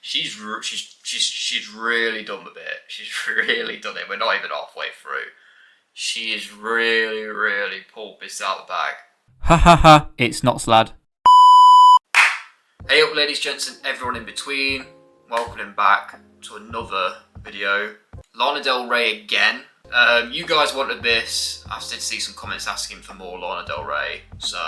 she's really done with it. She's really done it. We're not even halfway through. She is really pulled this out the bag. Ha ha ha, it's not Slad. Hey up ladies, gents and everyone in between. Welcome back to another video. Lanadelrey again. You guys wanted this. I did see some comments asking for more Lanadelrey, so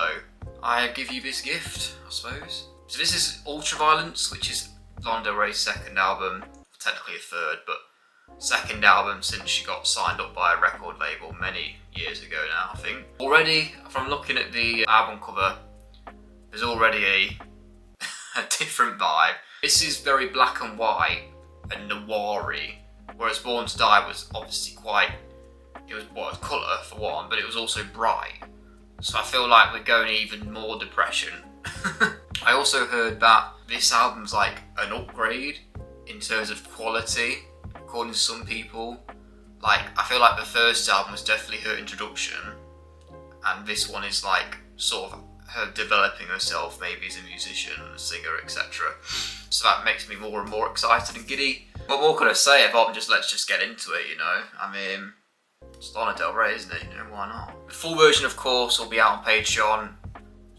I give you this gift, I suppose. So this is Ultraviolence, which is Lanadelrey's second album. Technically a third, but second album since she got signed up by a record label many years ago now, I think. Already, from looking at the album cover, there's already a different vibe. This is very black and white and noir-y, whereas Born to Die was obviously it was colour for one, but it was also bright. So I feel like we're going even more depression. I also heard that this album's like an upgrade in terms of quality, according to some people. Like, I feel like the first album was definitely her introduction, and this one is like sort of her developing herself maybe as a musician, a singer, etc. So that makes me more and more excited and giddy. What more could I say apart from let's just get into it, you know? I mean, it's Lanadelrey, isn't it? You know, why not? The full version, of course, will be out on Patreon.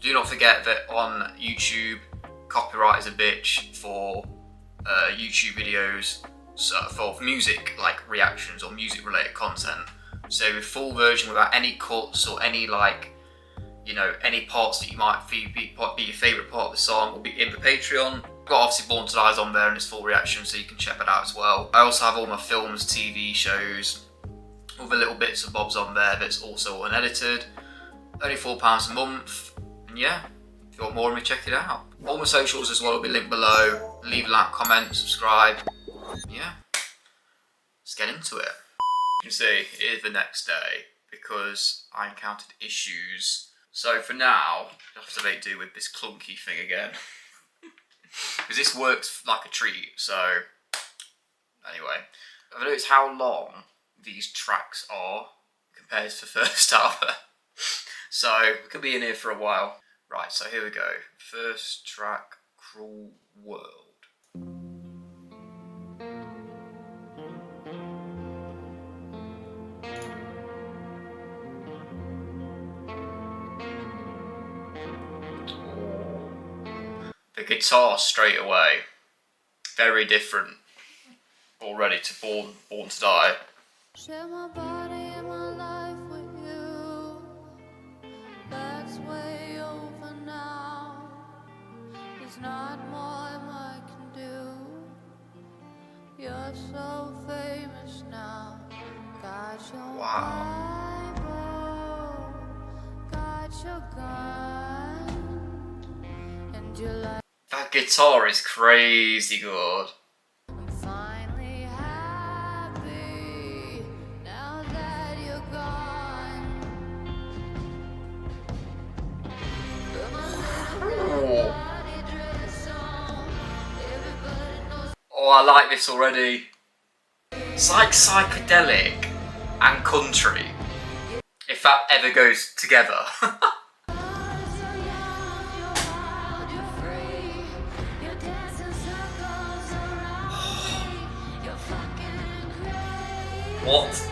Do not forget that on YouTube, copyright is a bitch for YouTube videos, so for music like reactions or music related content. So the full version without any cuts or any any parts that you might be your favourite part of the song will be in the Patreon. I've got obviously Born to Die's on there in its full reaction, so you can check that out as well. I also have all my films, TV shows, all the little bits and bobs on there that's also unedited. Only £4 a month, and yeah, if you want more of me, check it out. All my socials as well will be linked below. Leave a like, comment, subscribe. Yeah, let's get into it. You can see it is the next day because I encountered issues. So for now, I have to make do with this clunky thing again. Because this works like a treat, so anyway. I've noticed how long these tracks are compared to the first album. So we could be in here for a while. Right, so here we go. First track, Cruel World. The guitar straight away, very different already to Born to Die. Share my body and my life with you. That's way over now. There's not more I can do. You're so famous now. Got your Bible, got your gun, and you like. That guitar is crazy good. I'm finally happy now that you're gone. Oh, I like this already. It's like psychedelic and country, if that ever goes together. What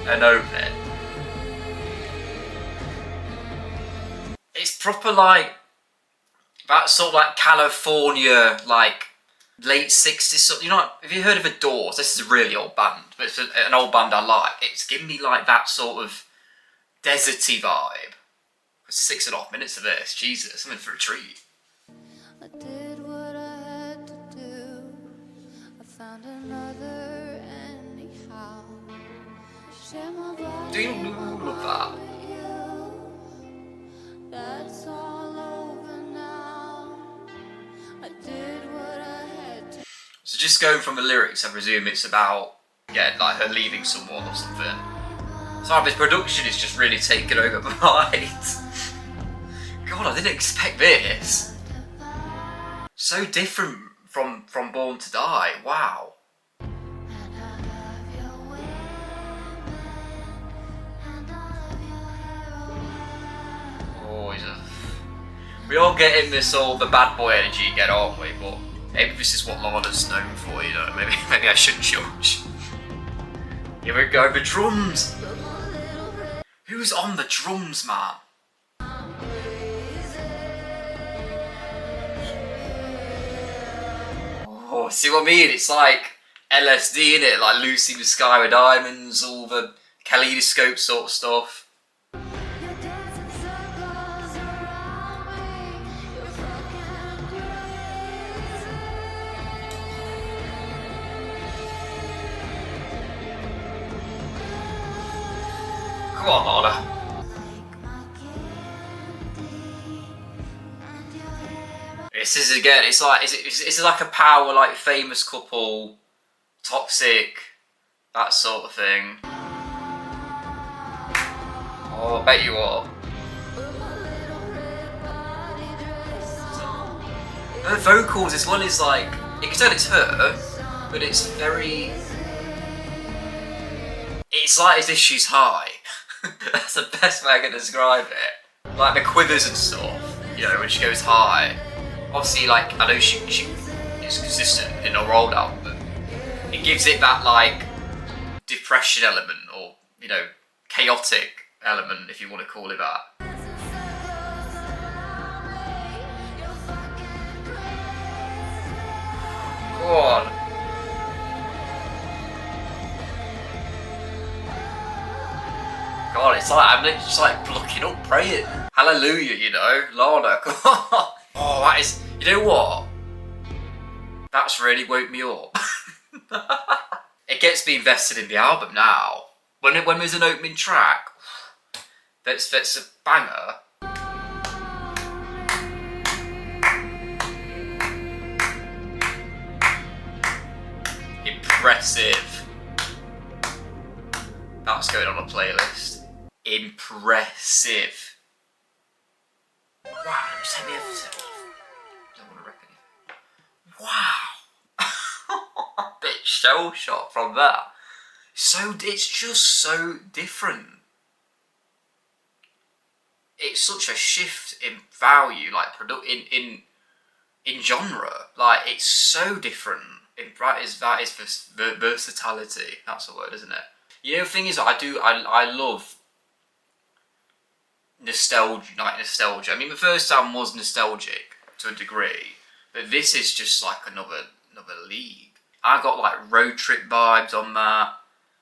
an opening. It's proper like that sort of like California, like late 60s. You know, have you heard of The Doors? This is a really old band, but it's an old band I like. It's giving me like that sort of deserty vibe. 6.5 minutes of this, Jesus, I'm in for a treat. I did what I had to do. I found another anyhow. Share my body. Do you love that? That's all over now. I did what I had to. So just going from the lyrics, I presume it's about, like her leaving someone or something. So this production is just really taking over my mind. God, I didn't expect this. So different from Born to Die, wow. Oh, we are getting this all the bad boy energy again, aren't we? But Maybe this is what Lana's known for, you know. Maybe I shouldn't judge. Here we go, the drums. Who's on the drums, man? Oh, see what I mean? It's like LSD, innit? Like Lucy in the Sky with Diamonds, all the kaleidoscope sort of stuff. Come on, Lana. This is again, it's like, is it like a power, like famous couple, toxic, that sort of thing. Oh, I bet you are. Her vocals, this one is like, you can tell it's her, but it's very, it's like as if she's high. That's the best way I can describe it. Like the quivers and stuff, you know, when she goes high. Obviously, like, I know she is consistent in her old album, but it gives it that, like, depression element, or, you know, chaotic element, if you want to call it that. Go on. God, it's like, I'm just like looking up, praying. Hallelujah, you know, Lana, come on. Oh, that is, you know what? That's really woke me up. It gets me invested in the album now. When there's an opening track, that's a banger. Impressive. That's going on a playlist. Impressive. Wow, just take me over. Don't want to wreck anything. Wow. A bit shell shocked from that. So it's just so different. It's such a shift in value, like in genre. Like it's so different. That is versatility. That's the word, isn't it? You know, the thing is, I love nostalgia. I mean, the first album was nostalgic to a degree, but this is just like another league. I got like road trip vibes on that,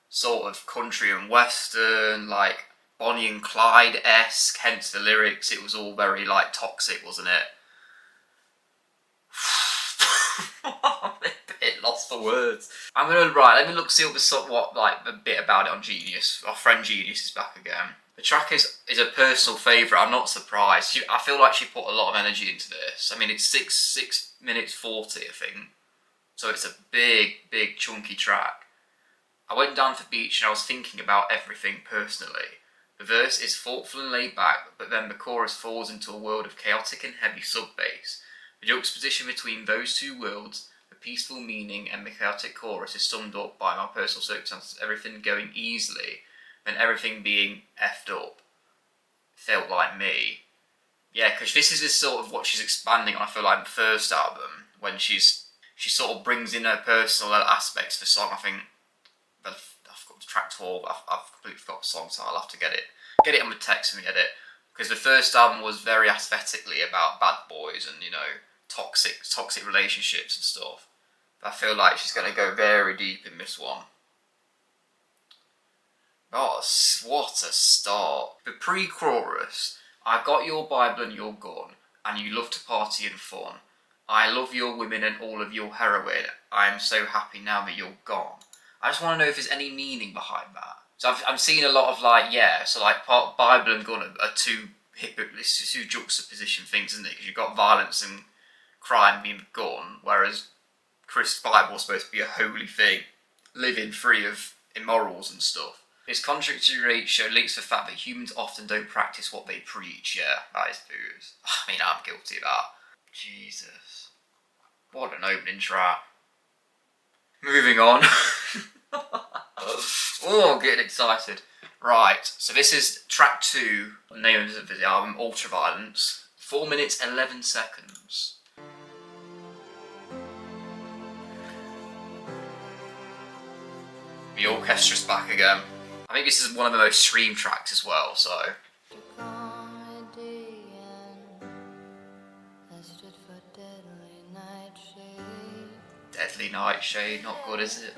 sort of country and western, like Bonnie and Clyde-esque, hence the lyrics. It was all very like toxic, wasn't it? I'm a bit lost for words. Let me look, see what like a bit about it on Genius. Our friend Genius is back again. The track is a personal favourite. I'm not surprised. I feel like she put a lot of energy into this. I mean, it's 6 minutes 40, I think. So it's a big chunky track. I went down to the beach and I was thinking about everything personally. The verse is thoughtful and laid back, but then the chorus falls into a world of chaotic and heavy sub-bass. The juxtaposition between those two worlds, the peaceful meaning and the chaotic chorus, is summed up by my personal circumstances. Everything going easily, then everything being effed up. Felt like me. Yeah, because this is sort of what she's expanding on, I feel like, in the first album, when she sort of brings in her personal aspects of the song. I think I've got track 12. I've completely forgot the song, so I'll have to get it on the text and get it. Because the first album was very aesthetically about bad boys and, you know, toxic relationships and stuff. But I feel like she's going to go very deep in this one. Oh, what a start. The pre-chorus: I got your Bible and your gun, and you love to party and fun. I love your women and all of your heroin. I am so happy now that you're gone. I just want to know if there's any meaning behind that. So I'm seeing a lot of like, yeah, so like Bible and gun are two juxtaposition things, isn't it? Because you've got violence and crime being gun, whereas Christ's Bible is supposed to be a holy thing, living free of immorals and stuff. This contradictory ratio links to the fact that humans often don't practice what they preach. Yeah, that is booze. I mean, I'm guilty of that. Jesus. What an opening track. Moving on. Oh, getting excited. Right, so this is track 2, the name of the album, Ultraviolence. 4 minutes 11 seconds. The orchestra's back again. I think this is one of the most streamed tracks as well, so. Deadly Nightshade, not good, is it?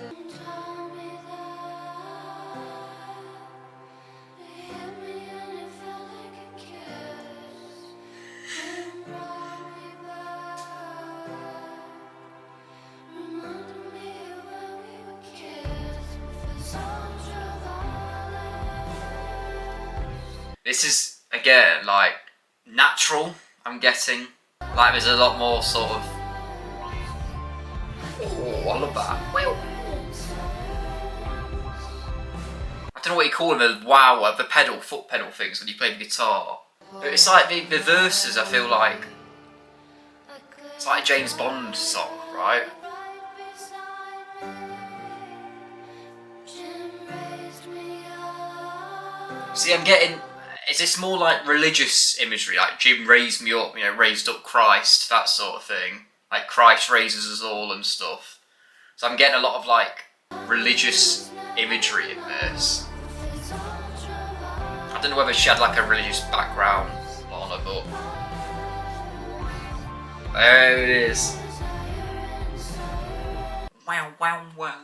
This is, again, like, natural, I'm getting. Like, there's a lot more sort of... Oh, I love that. I don't know what you call them, the wow, the pedal, foot pedal things when you play the guitar. But it's like the verses, I feel like... It's like a James Bond song, right? See, I'm getting... Is this more like religious imagery, like Jim raised me up, you know, raised up Christ, that sort of thing? Like Christ raises us all and stuff. So I'm getting a lot of like religious imagery in this. I don't know whether she had like a religious background, Lana, but there it is. Wow, wow, wow.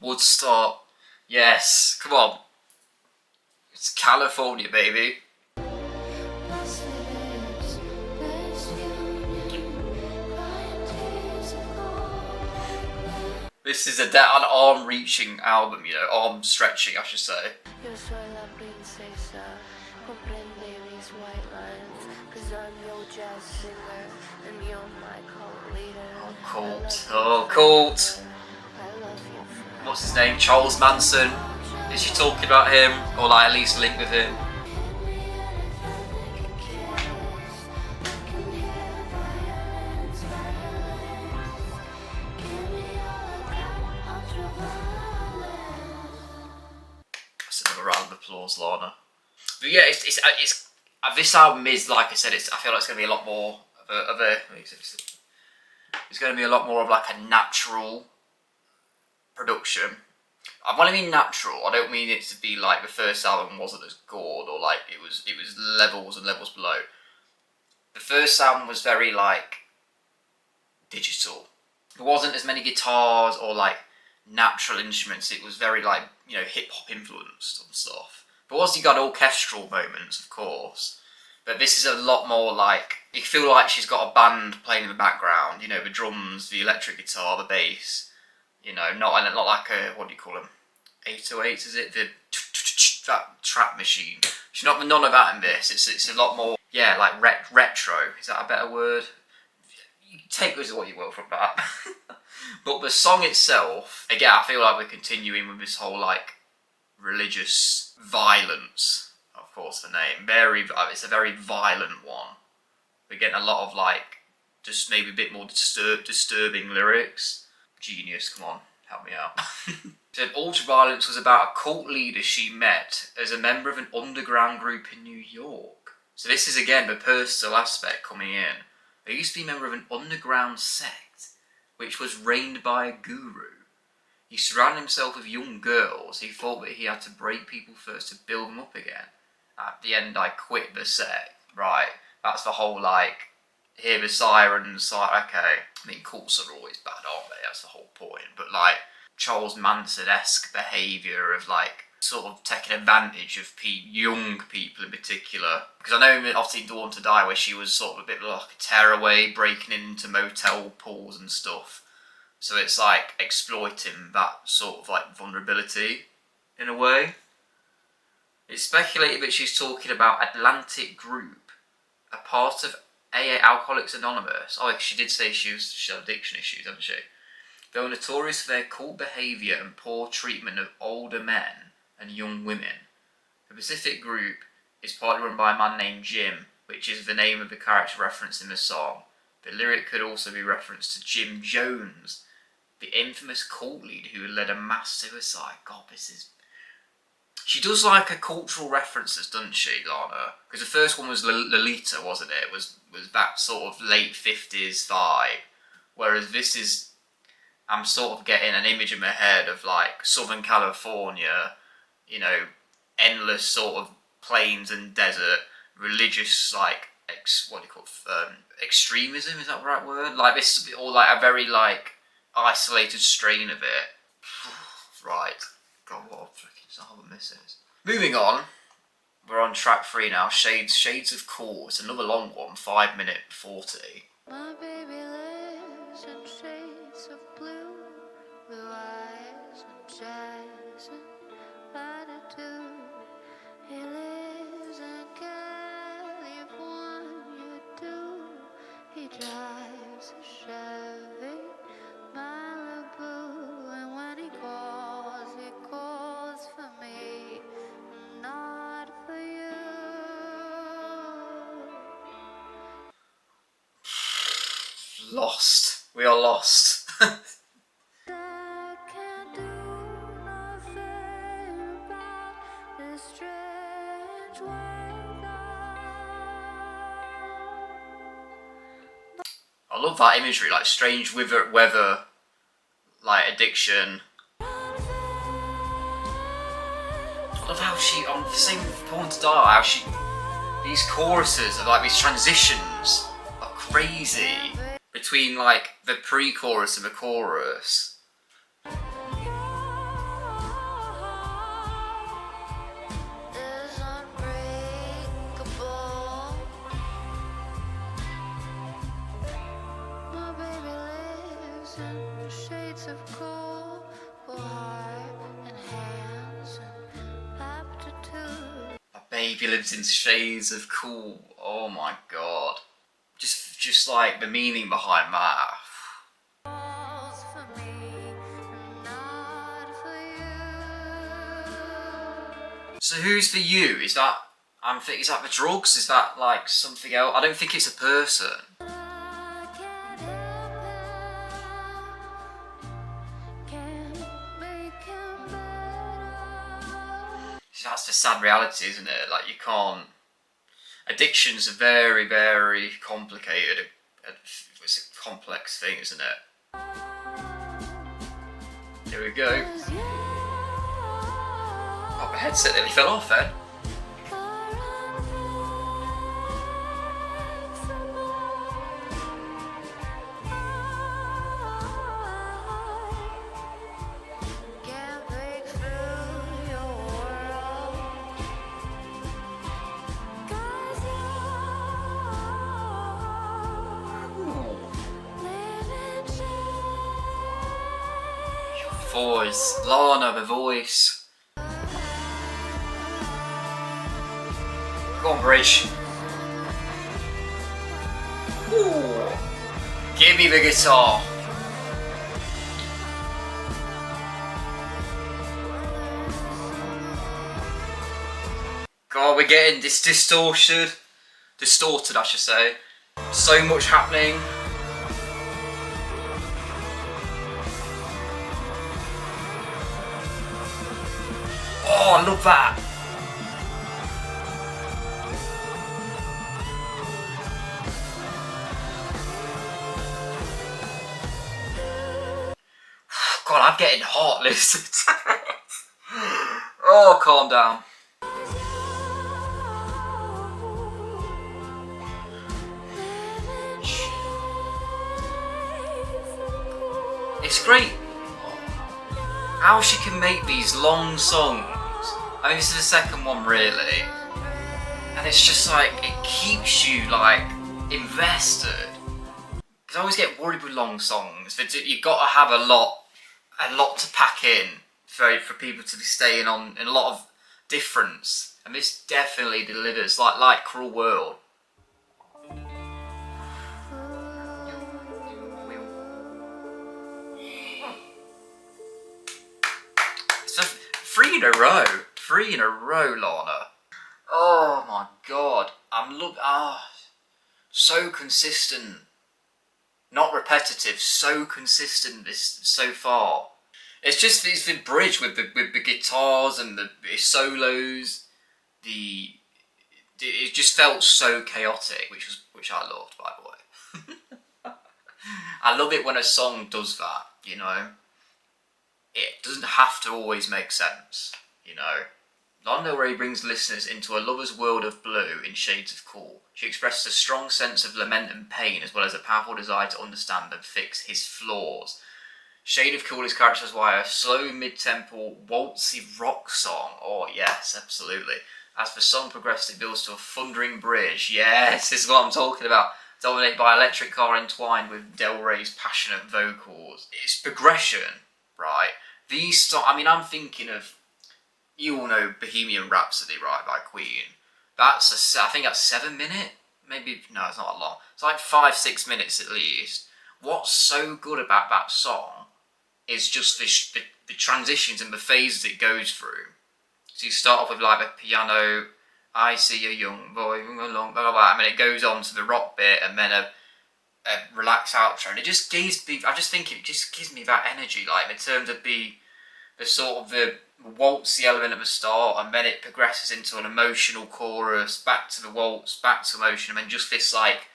Woodstock, yes, come on. It's California, baby. This is an arm-reaching album, you know, arm-stretching, I should say. Oh, cult. Oh, cult. What's his name? Charles Manson. Is she talking about him? Or like at least link with him? That's another round of applause, Lana. But yeah, it's this album is, like I said, I feel like it's going to be a lot more of a it's going to be a lot more of like a natural production. When I mean natural, I don't mean it to be like the first album wasn't as gored or like it was levels and levels below. The first album was very like digital. There wasn't as many guitars or like natural instruments. It was very like, you know, hip hop influenced and stuff. But also you got orchestral moments, of course. But this is a lot more like, you feel like she's got a band playing in the background. You know, the drums, the electric guitar, the bass. You know, not like a, what do you call them? 808s, is it? That trap machine. She's not none of that in this. It's a lot more, yeah, like retro. Is that a better word? You take this as what you will from that. But the song itself, again, I feel like we're continuing with this whole like religious violence. Of course, the name it's a very violent one. We're getting a lot of like just maybe a bit more disturbing lyrics. Genius, come on, help me out. Said Ultraviolence was about a cult leader she met as a member of an underground group in New York. So this is again the personal aspect coming in. He used to be a member of an underground sect, which was reigned by a guru. He surrounded himself with young girls. He thought that he had to break people first to build them up again. At the end, I quit the sect. Right, that's the whole like, hear the sirens, like, okay. I mean, cults are always bad, aren't they? That's the whole point. But like, Charles Manson-esque behaviour of like, sort of taking advantage of young people in particular. Because I know obviously Dawn to Die, where she was sort of a bit like a tearaway, breaking into motel pools and stuff. So it's like exploiting that sort of like vulnerability in a way. It's speculated that she's talking about Atlantic Group, a part of AA Alcoholics Anonymous. Oh, she did say she had addiction issues, hasn't she? They were notorious for their cult behaviour and poor treatment of older men and young women. The Pacific Group is partly run by a man named Jim, which is the name of the character referenced in the song. The lyric could also be referenced to Jim Jones, the infamous cult leader who led a mass suicide. God, this is... She does like her cultural references, doesn't she, Lana? Because the first one was Lolita, wasn't it? Was that sort of late 50s vibe. Whereas this is... I'm sort of getting an image in my head of like Southern California, you know, endless sort of plains and desert, religious like what do you call it? Extremism, is that the right word? Like this, or like a very like isolated strain of it. Right. God, what a freaking album this is. Moving on, we're on track 3 now. Shades of Cool. It's another long one, 5:40. My baby lives in shades of blue, blue eyes and jazz and latitude. He lives in California too. He drives a Chevy Malibu, and when he calls for me, not for you. Lost. We are lost. I can't do nothing about this strange weather. I love that imagery, like strange weather, like addiction. I love how she, on the same point to die, how she, these choruses of like these transitions are crazy between like the pre-chorus and the chorus. Is unbreakable. My baby lives in shades of cool, for heart and hands and aptitude. My baby lives in shades of cool. Oh my god. Just like the meaning behind that. Calls for me, not for you. So who's for you? Is that is that the drugs? Is that like something else? I don't think it's a person. I can't help him, can't make him better. That's the sad reality, isn't it? Like you can't. Addiction's a very, very complicated. It's a complex thing, isn't it? Here we go. Oh, the headset nearly fell off then. Can't break through your world, 'cause Voice, Lana, the voice. Go on, Bridge. Ooh. Give me the guitar. God, we're getting this distorted, I should say. So much happening. Oh, I love that. God, I'm getting hot, listen. Oh, calm down. It's great how she can make these long songs. I mean, this is the second one, really. And it's just like, it keeps you, like, invested. Because I always get worried with long songs. You've got to have a lot to pack in for people to be staying on, in a lot of difference. And this definitely delivers, like Cruel World. It's just 3 in a row. 3 in a row, Lana. Oh my god. So consistent. not repetitive, so consistent this so far. It's just it's the bridge with the guitars and the solos. It just felt so chaotic, which I loved, by the way. I love it when a song does that. You know, it doesn't have to always make sense. You know. Lana Del Rey brings listeners into a lover's world of blue in shades of cool. She expresses a strong sense of lament and pain, as well as a powerful desire to understand and fix his flaws. Shade of Cool is characterised by a slow, mid-tempo, waltzy rock song. Oh yes, absolutely. As the song progresses, it builds to a thundering bridge. Yes, this is what I'm talking about. Dominated by electric guitar entwined with Del Rey's passionate vocals. It's progression, right? I'm thinking of, you all know Bohemian Rhapsody, right, by Queen. I think that's 7 minutes? Maybe, no, it's not that long. It's like 5-6 minutes at least. What's so good about that song is just the transitions and the phases it goes through. So you start off with like a piano, I see a young boy, along, blah, blah, blah, and then it goes on to the rock bit, and then a relaxed outro. And it just gives me, I just think it just gives me that energy, like in terms of the sort of the waltzy element at the start, and then it progresses into an emotional chorus, back to the waltz, back to emotion, and then just this like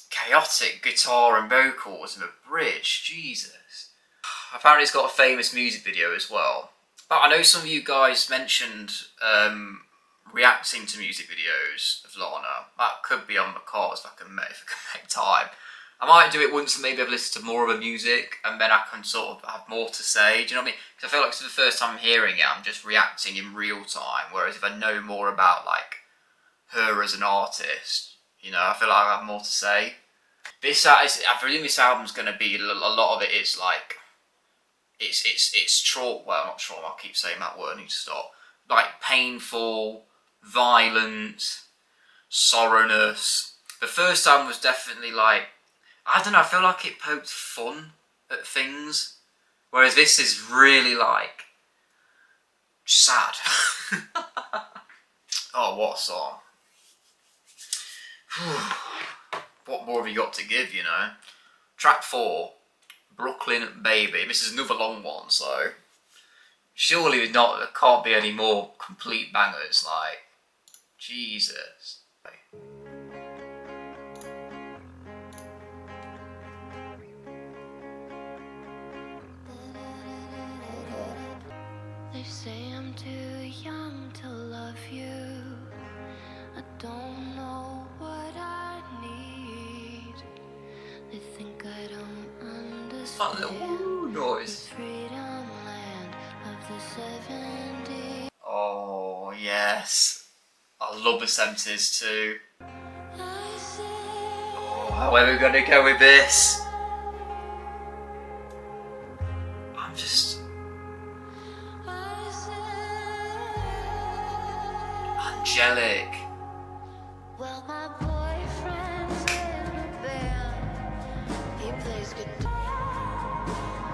chaotic guitar and vocals and a bridge. Jesus. Apparently it's got a famous music video as well. But I know some of you guys mentioned reacting to music videos of Lana. That could be on the cards if I can make time. I might do it once and maybe I've listened to more of her music, and then I can sort of have more to say. Do you know what I mean? Because I feel like it's the first time I'm hearing it, I'm just reacting in real time. Whereas if I know more about like her as an artist, you know, I feel like I have more to say. I presume this album's going to be a lot of it is like it's trauma. Well, not trauma. I keep saying that word. I need to stop. Like painful, violent, sorrowness. The first album was definitely like, I don't know, I feel like it poked fun at things, whereas this is really like sad. Oh, what a song. What more have you got to give, you know? Track 4, Brooklynbaby. This is another long one, so surely there can't be any more complete bangers, like, Jesus. They say I'm too young to love you. I don't know what I need. They think I don't understand. That little woo noise. This freedom land of the 70s. Oh, yes. I love the 70s too. I say, Oh, where are we going to go with this? I'm just I say, angelic. well, my boyfriend's in a band. He plays guitar.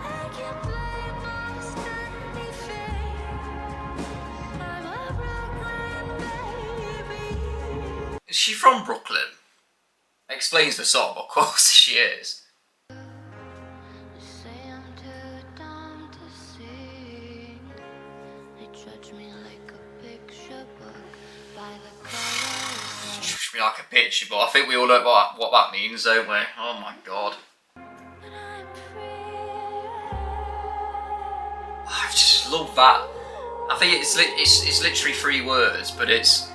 I can play my steady fate. I'm a Brooklyn baby. Is she from Brooklyn? Explains the song, of course she is. They say I'm too dumb to sing. They judge me like a picture book by the colors. Judge me like a picture, but I think we all know what that means, don't we? Oh my god. And I'm free. I just love that. I think it's literally 3 words, but it's,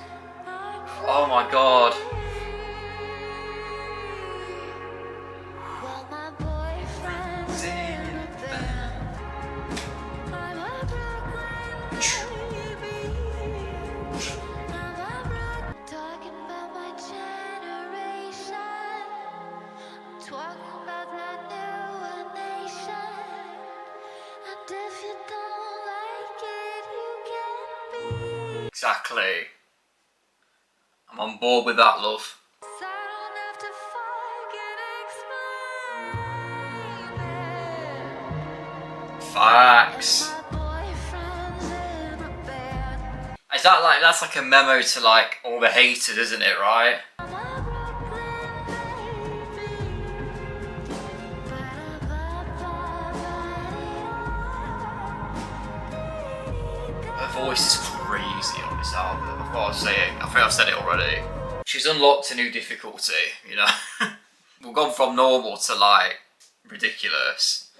oh my god. Well, my boyfriend's in a band. I'm a Brooklyn baby. I'm a Brooklyn. Talking about my generation. Talking about that new nation. And if you don't like it, you can be. Exactly. I'm on board with that, love. So I don't have to fucking explain it. Facts. My boyfriend's in a band. Is that that's like a memo to like all the haters, isn't it, right? I'm a Brooklyn voice is crazy on this album. I've got to say it. I think I've said it already. She's unlocked a new difficulty, you know. We've gone from normal to like ridiculous.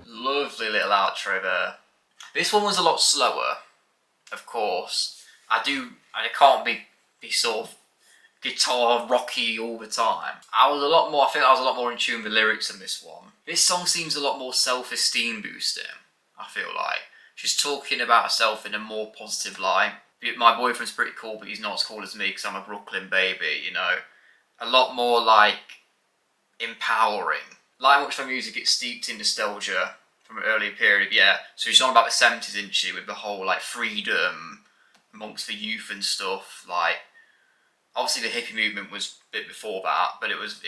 Lovely little outro there. This one was a lot slower, of course. I can't be sort of guitar rocky all the time. I think I was a lot more in tune with the lyrics in this one. This song seems a lot more self-esteem boosting, I feel like. She's talking about herself in a more positive light. My boyfriend's pretty cool, but he's not as cool as me because I'm a Brooklyn baby, you know. A lot more like empowering. Like much of her music gets steeped in nostalgia from an earlier period, yeah. So she's on about the 70s, isn't she, with the whole like freedom amongst the youth and stuff. Like, obviously the hippie movement was a bit before that, but it was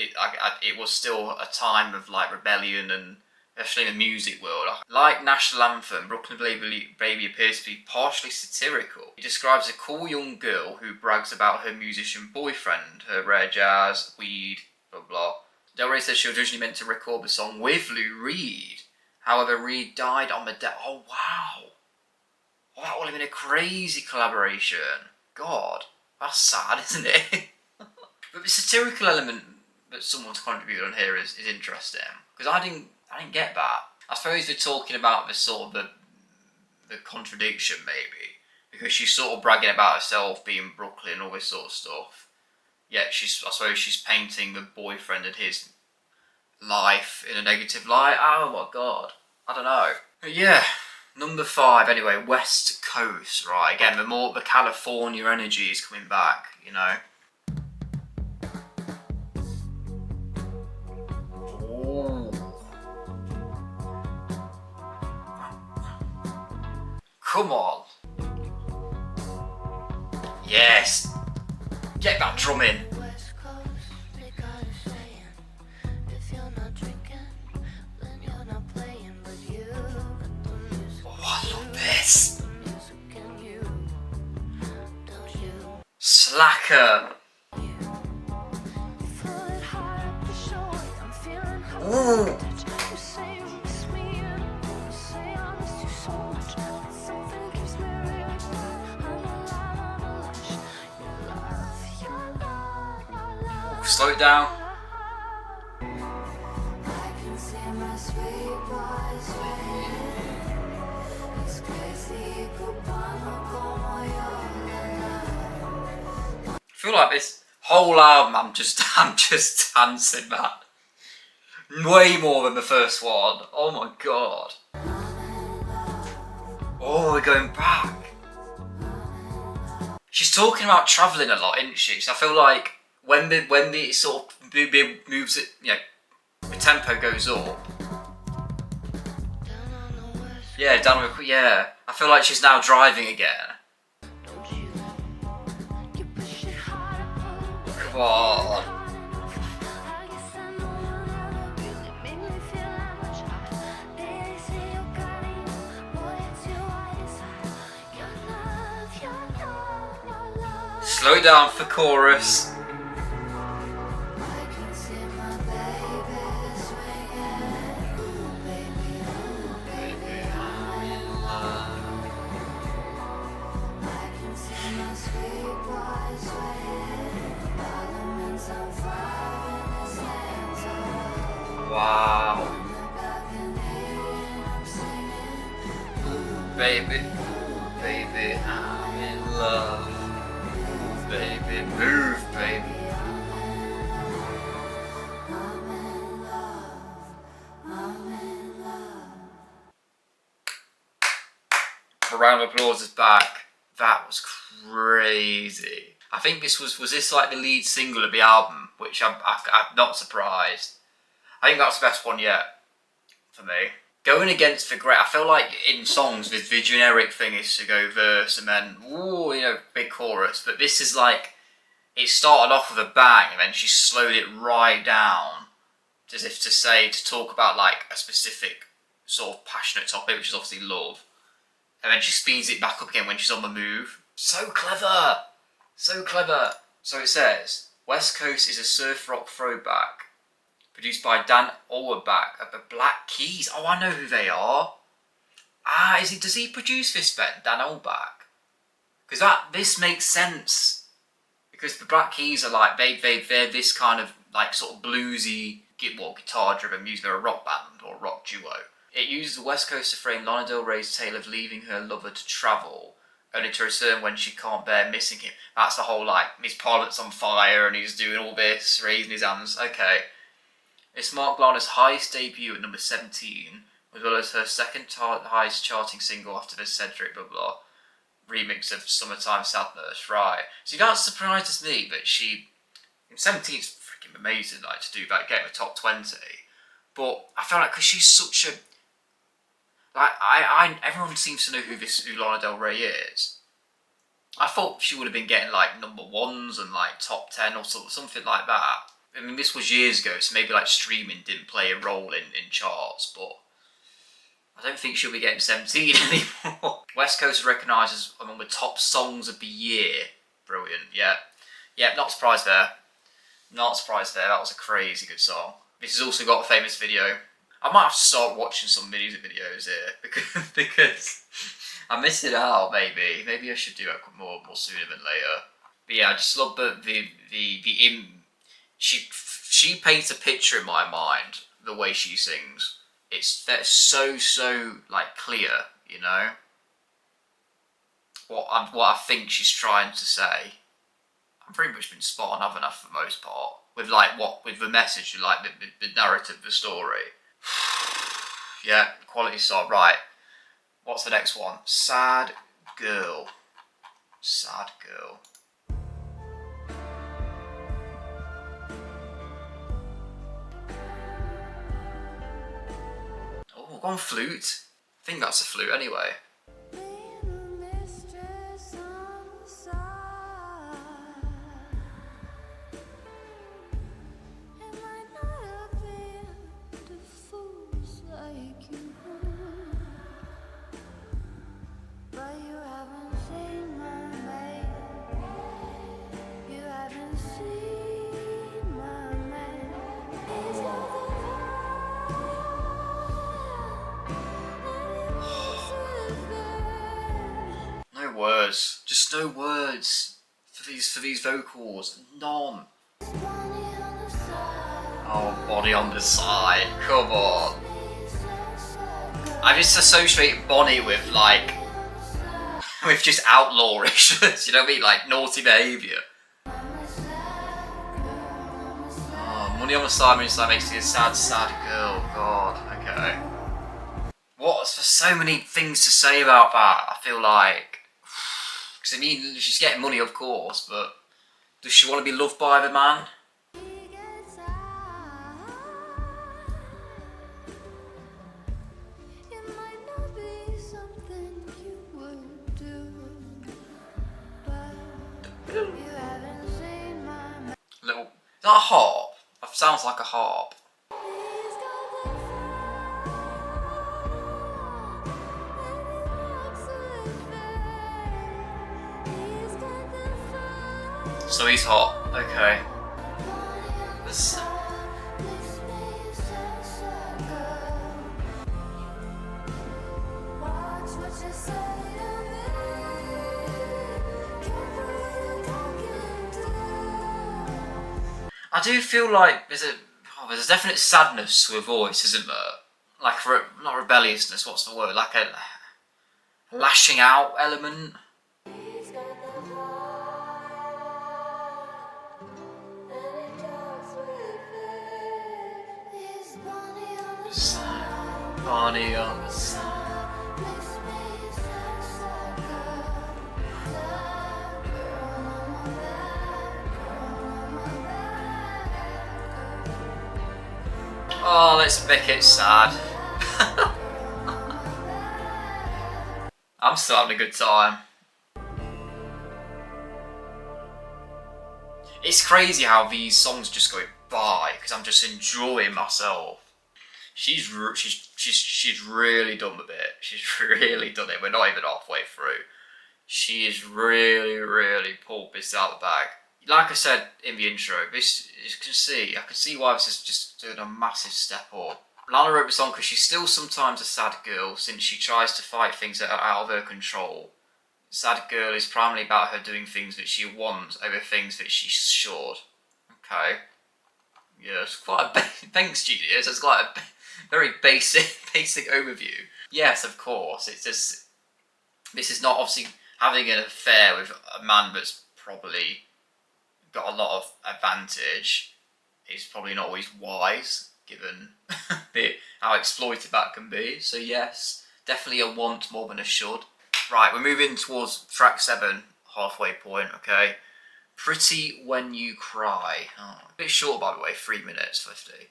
still a time of like rebellion, and especially in the music world. Like National Anthem, Brooklyn Baby appears to be partially satirical. It describes a cool young girl who brags about her musician boyfriend, her rare jazz, weed, blah blah. Del Rey says she was originally meant to record the song with Lou Reed. However, Reed died on the day. Oh wow! Oh, that would have been a crazy collaboration. God, that's sad, isn't it? But the satirical element that someone's contributed on here is interesting, because I didn't get that. I suppose they're talking about the sort of the contradiction maybe, because she's sort of bragging about herself being Brooklyn and all this sort of stuff. Yet I suppose she's painting the boyfriend and his life in a negative light. Oh my god, I don't know. But yeah, number 5 anyway, West Coast, right? Again, the California energy is coming back, you know. Ooh. Come on. Yes. Get that drum in. West Coast, they got a saying, if you're not drinking, then you're not playing. But you got the music. Oh, I love this. The music and you, don't you? Slacker. Foot hard up the shore, I'm feeling hot. Ooh. You say you miss me, and you say I miss you so much. But something keeps me really good. I'm alive, I'm a lush. Your love. Slow it down. I can see my sweet boy swaying. It's crazy, cubano como yo. I feel like this whole album I'm just dancing, man. Way more than the first one. Oh my god. Oh, we're going back. She's talking about travelling a lot, isn't she? So I feel like when the sort of moves it, you know, the tempo goes up. Yeah, yeah. I feel like she's now driving again. Come on. Slow down for chorus. Wow. Baby, baby, I'm in love. Baby, move, baby. A round of applause is back. That was crazy. I think this was this like the lead single of the album, which I'm not surprised. I think that's the best one yet for me. Going against the great, I feel like in songs the generic thing is to go verse and then ooh, you know, big chorus. But this is like, it started off with a bang and then she slowed it right down as if to say, to talk about like a specific sort of passionate topic, which is obviously love, and then she speeds it back up again when she's on the move. So clever! So clever! So it says, West Coast is a surf rock throwback, produced by Dan Auerbach of the Black Keys. Oh, I know who they are. Ah, does he produce this then, Dan Auerbach? Because this makes sense. Because the Black Keys are like, they're this kind of like sort of bluesy, guitar-driven music. They're a rock band or a rock duo. It uses the West Coast to frame Lana Del Rey's tale of leaving her lover to travel, only to return when she can't bear missing him. That's the whole like, his pilot's on fire and he's doing all this, raising his hands. Okay. It's marked Lana's highest debut at number 17, as well as her second highest charting single after the Cedric blah blah remix of Summertime Sadness. Right. See, that surprises me that she, in 17 is freaking amazing, like, to do that, get in the top 20. But I feel like, because she's such a, like, everyone seems to know who Lana Del Rey is. I thought she would have been getting like number ones and like top 10 or something like that. I mean, this was years ago, so maybe like streaming didn't play a role in charts, but I don't think she'll be getting 17 anymore. West Coast is recognised as among the top songs of the year. Brilliant, yeah. Yeah, not surprised there. Not surprised there, that was a crazy good song. This has also got a famous video. I might have to start watching some music videos here, because I'm missing out, maybe. Maybe I should do it more sooner than later. But yeah, I just love she paints a picture in my mind, the way she sings. That's so like clear, you know. What I think she's trying to say. I've pretty much been spot on, haven't I, for the most part, with the message, like the narrative of the story. Yeah, quality song. Right. What's the next one? Sad Girl. Sad Girl. Oh, go on flute. I think that's a flute anyway. Words, just no words for these vocals, none. Oh, Bonnie on the side, come on. I just associate Bonnie with like, with just outlawishness, you know what I mean, like naughty behaviour. Oh, Money on the side makes me a sad girl. God, okay. There's so many things to say about that. I feel like. Because I mean, she's getting money, of course, but does she want to be loved by the man? Little, is that a harp? That sounds like a harp. So he's hot, okay. I do feel like there's a definite sadness to her voice, isn't there? Like, not rebelliousness, what's the word? Like a lashing out element. Bonnie on the side. Oh, let's make it sad. I'm still having a good time. It's crazy how these songs just go by because I'm just enjoying myself. She's really done with it. She's really done it. We're not even halfway through. She is really pulled this out of the bag. Like I said in the intro, this I can see why this is just doing a massive step up. Lana wrote the song because she's still sometimes a sad girl since she tries to fight things that are out of her control. Sad girl is primarily about her doing things that she wants over things that she should. Okay. Yeah, it's quite a thanks, Genius. It's quite a very basic overview. Yes, of course. It's just this is not obviously having an affair with a man that's probably got a lot of advantage. Is probably not always wise given how exploited that can be. So yes, definitely a want more than a should. Right, we're moving towards track 7, halfway point. Okay. Pretty When You Cry. Oh, a bit short, by the way, 3 minutes 50.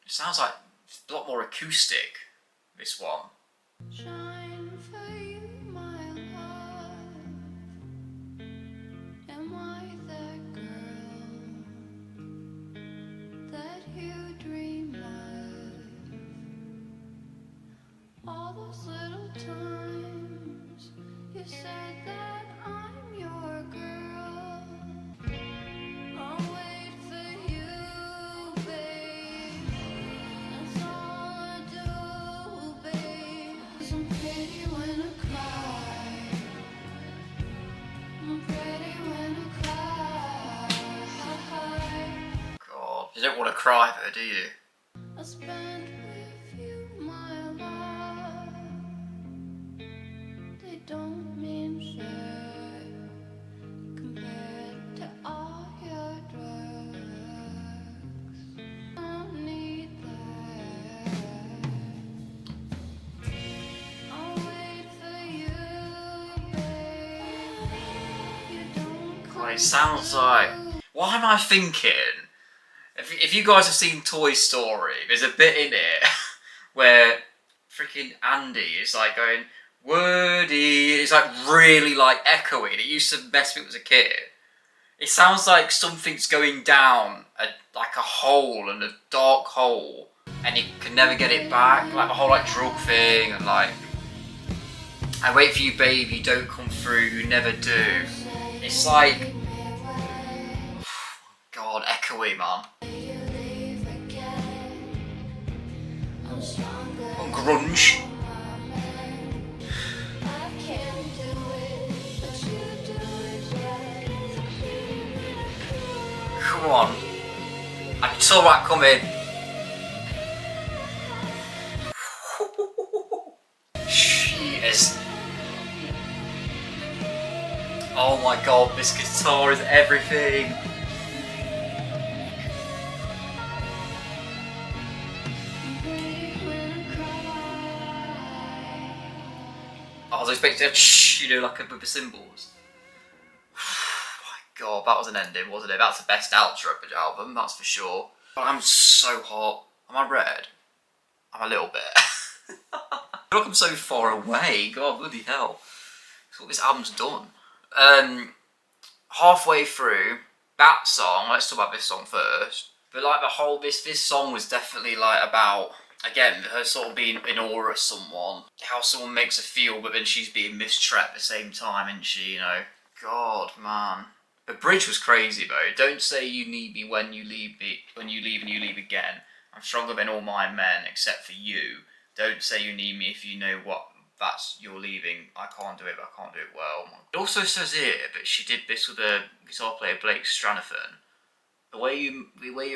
It sounds like a lot more acoustic, this one. Shine for you, my love. Am I that girl that you dream of? All those little times you said that I'm your girl. I'll wait for you, babe. That's all I do, babe. 'Cause I'm pretty when I cry. I'm pretty when I cry. God, you don't want to cry though, do you? I spent with you, my love. They don't mean shit compared to all your drugs. Don't need that. I'll wait for you, babe. You don't God, come it sounds like... What am I thinking? If you guys have seen Toy Story, there's a bit in it where freaking Andy is like going, Woody, it's like really like echoey. It used to mess me up as a kid. It sounds like something's going down like a hole, and a dark hole, and you can never get it back. Like the whole like drug thing, and like, I wait for you, babe, you don't come through, you never do. It's like, God, echoey, man. Grunge. Come on. I saw that coming. Jeez. Oh my god, this guitar is everything. I was expecting a like with the cymbals. Oh my god, that was an ending, wasn't it? That's the best outro of the album, that's for sure. But I'm so hot. Am I red? I'm a little bit. I feel like I'm so far away. God, bloody hell. That's what this album's done. Halfway through that song, let's talk about this song first. But like the whole, this song was definitely like about, again, her sort of being in awe of someone, how someone makes her feel, but then she's being mistreated at the same time, isn't she? You know, God, man. The bridge was crazy though. Don't say you need me when you leave me, when you leave and you leave again. I'm stronger than all my men except for you. Don't say you need me if you know what that's you're leaving. I can't do it, but I can't do it well. It also says here that she did this with a guitar player, Blake Stranathan. The way you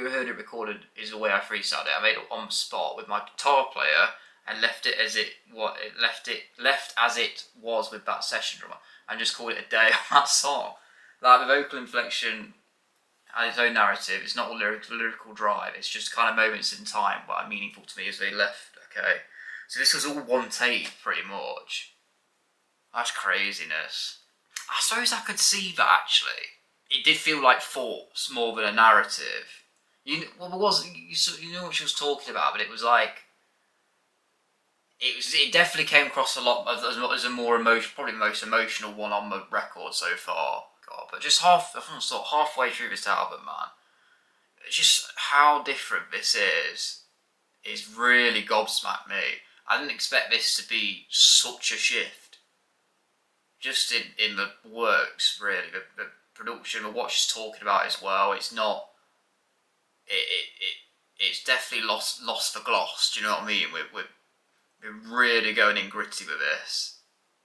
heard it recorded is the way I freestyled it. I made it on the spot with my guitar player and left it as it was with that session drummer, and just called it a day on that song. Like the vocal inflection and its own narrative. It's not a lyrical drive. It's just kind of moments in time that are meaningful to me as they left. Okay, so this was all one take pretty much. That's craziness. I suppose I could see that actually. It did feel like thoughts more than a narrative. You know what she was talking about, but it was like it definitely came across a lot as a more emotional, probably the most emotional one on the record so far. God, but just halfway through this album, man, just how different this is really gobsmacked me. I didn't expect this to be such a shift. Just in the works, really, the production, what she's talking about as well. It's not. It's definitely lost the gloss. Do you know what I mean? We're really going in gritty with this,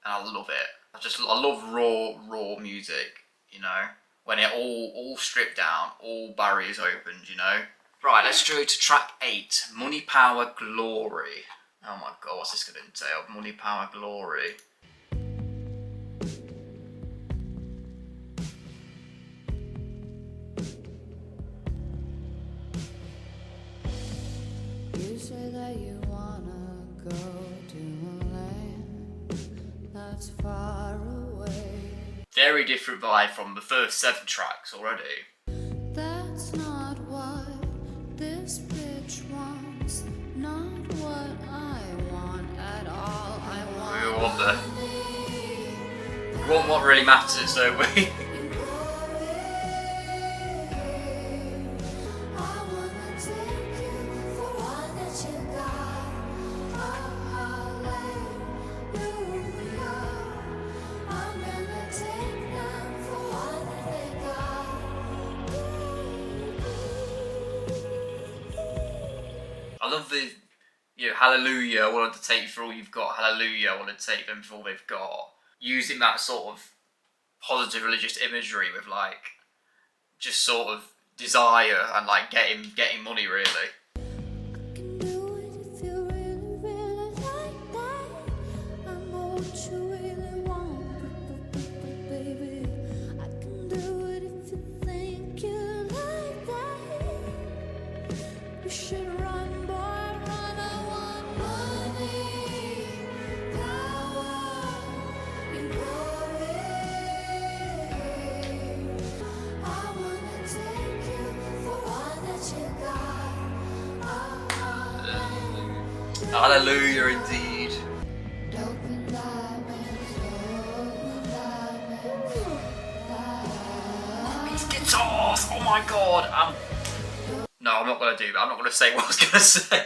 and I love it. I love raw music. You know, when it all stripped down, all barriers opened. You know. Right, let's go to track 8, Money, Power, Glory. Oh my god, what's this going to entail? Money, Power, Glory. You say that you wanna go to a land that's far away. Very different vibe from the first 7 tracks already. That's not what this bitch wants. Not what I want at all. We want what really matters, don't we? I love the, hallelujah, I wanted to take you for all you've got, hallelujah, I want to take them for all they've got. Using that sort of positive religious imagery with like, just sort of desire and like getting money really. Hallelujah indeed. These guitars, oh my god. No, I'm not going to do that. I'm not going to say what I was going to say.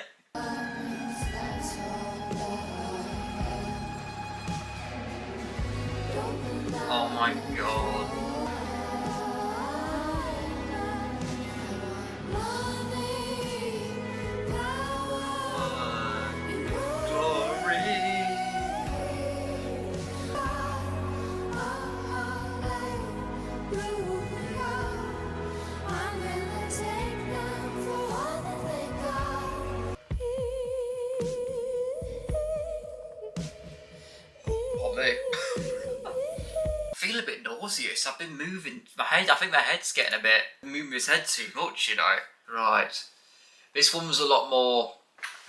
Oh my god. I feel a bit nauseous. I've been moving my head. I think my head's getting a bit, moving his head too much, you know. Right. This one was a lot more,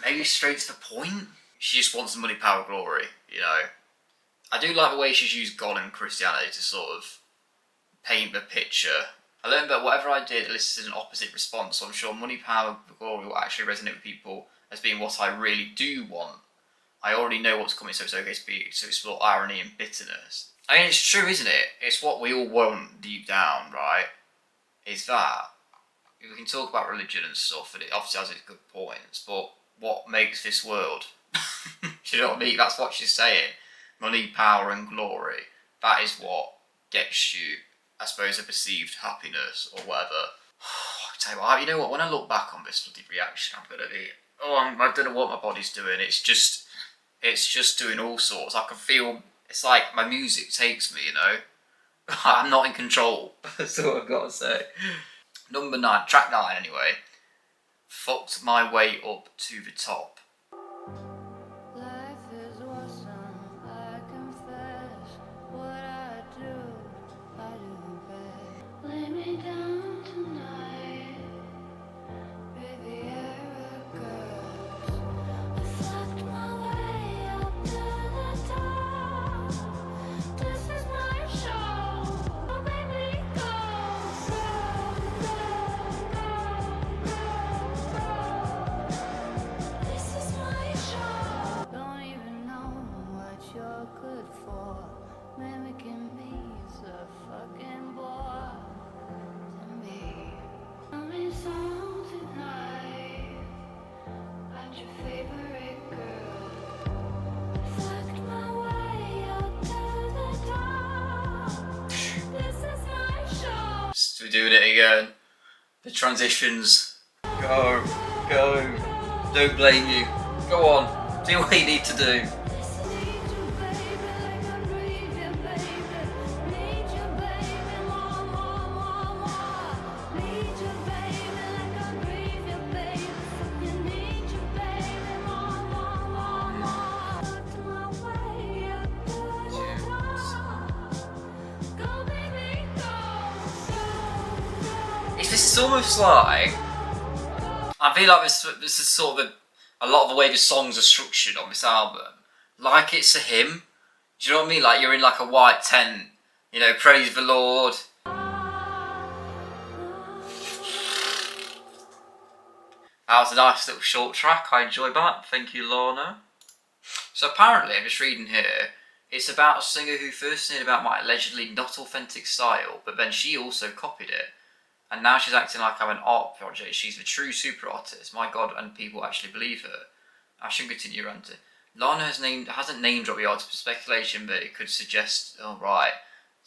maybe straight to the point. She just wants the money, power, glory, you know. I do like the way she's used God and Christianity to sort of paint the picture. I learned that whatever I did elicited an opposite response, so I'm sure money, power, glory will actually resonate with people as being what I really do want. I already know what's coming, so it's okay to explore irony and bitterness. I mean, it's true, isn't it? It's what we all want deep down, right? Is that we can talk about religion and stuff, and it obviously has its good points, but what makes this world? Do you know what I mean? That's what she's saying. Money, power, and glory. That is what gets you, I suppose, a perceived happiness or whatever. I tell you what, you know what? When I look back on this bloody reaction, I'm gonna be, I don't know what my body's doing. It's just doing all sorts. I can feel. It's like my music takes me, you know. I'm not in control. That's what I've got to say. Number 9, track 9 anyway. Fucked my way up to the top. Life is awesome, I confess. What I do bad. Lay me down tonight, baby, goes. I fucked my way up to the top. This is my show. Oh, baby, go, go, go, go. So we're doing it again. The transitions. Go. Don't blame you. Go on. Do what you need to do. This is almost like, I feel like this is sort of a lot of the way the songs are structured on this album, like it's a hymn. Do you know what I mean? Like you're in like a white tent, you know, praise the Lord. That was a nice little short track, I enjoyed that, thank you Lana. So apparently, I'm just reading here, it's about a singer who first knew about my allegedly not authentic style, but then she also copied it. And now she's acting like I'm an art project. She's the true super artist. My God, and people actually believe her. I shouldn't continue ranting. Lana hasn't named dropped the artist for speculation, but it could suggest, oh right,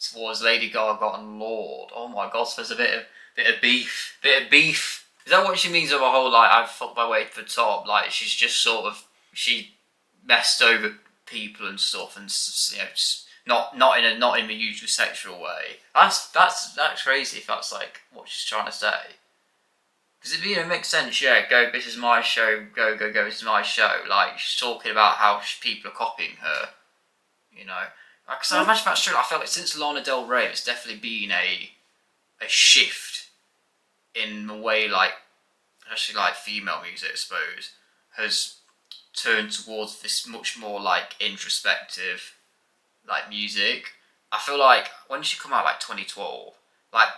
towards Lady Gaga and Lord. Oh my God, so there's a bit of beef. Is that what she means of a whole like I've fucked my way to the top? Like she's just sort of she messed over people and stuff, and you know. Not in the usual sexual way. That's crazy if that's like what she's trying to say. Because it makes sense. Yeah, go. This is my show. Go. This is my show. Like she's talking about how people are copying her. You know, because I imagine that's true. I felt like since Lana Del Rey, it's definitely been a shift in the way like especially like female music, I suppose, has turned towards this much more like introspective. Like music, I feel like when did she come out? Like 2012. Like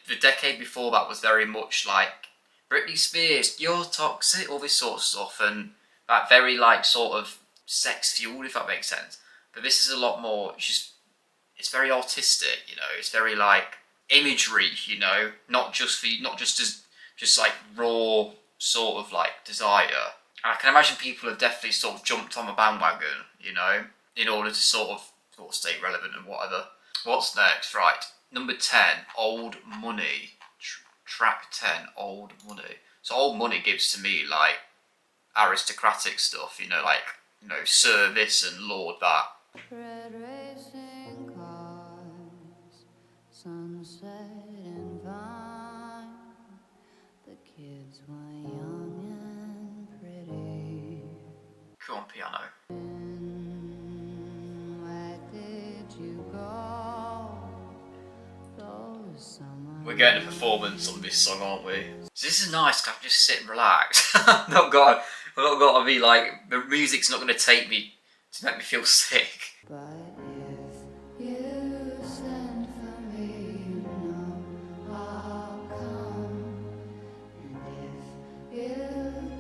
the decade before that was very much like Britney Spears, you're toxic, all this sort of stuff, and that very like sort of sex fueled, if that makes sense. But this is a lot more. It's very artistic, you know. It's very like imagery, you know, not just like raw sort of like desire. And I can imagine people have definitely sort of jumped on the bandwagon, you know, in order to sort of stay relevant and whatever. What's next? Right, number 10, Old Money. Track 10, Old Money. So Old Money gives to me like aristocratic stuff, you know, like, you know, service and Lord that. Red racing cars, sunset and vine. The kids were young and pretty. Come on, piano. We're getting a performance on this song, aren't we? So this is nice, because I can just sit and relax. I've not got to be like, the music's not going to take me to make me feel sick. But if you send for me, you know I'll come. And if you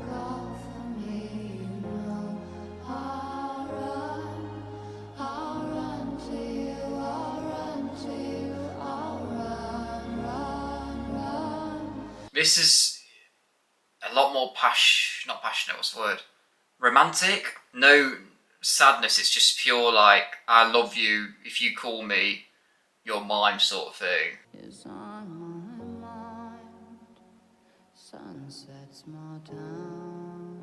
call for me, you know I'll run to you, I'll run to you, I'll run. This is a lot more not passionate, what's the word? Romantic? No sadness, it's just pure like, I love you, if you call me, you're mine sort of thing. Is on my mind, sunset, small town,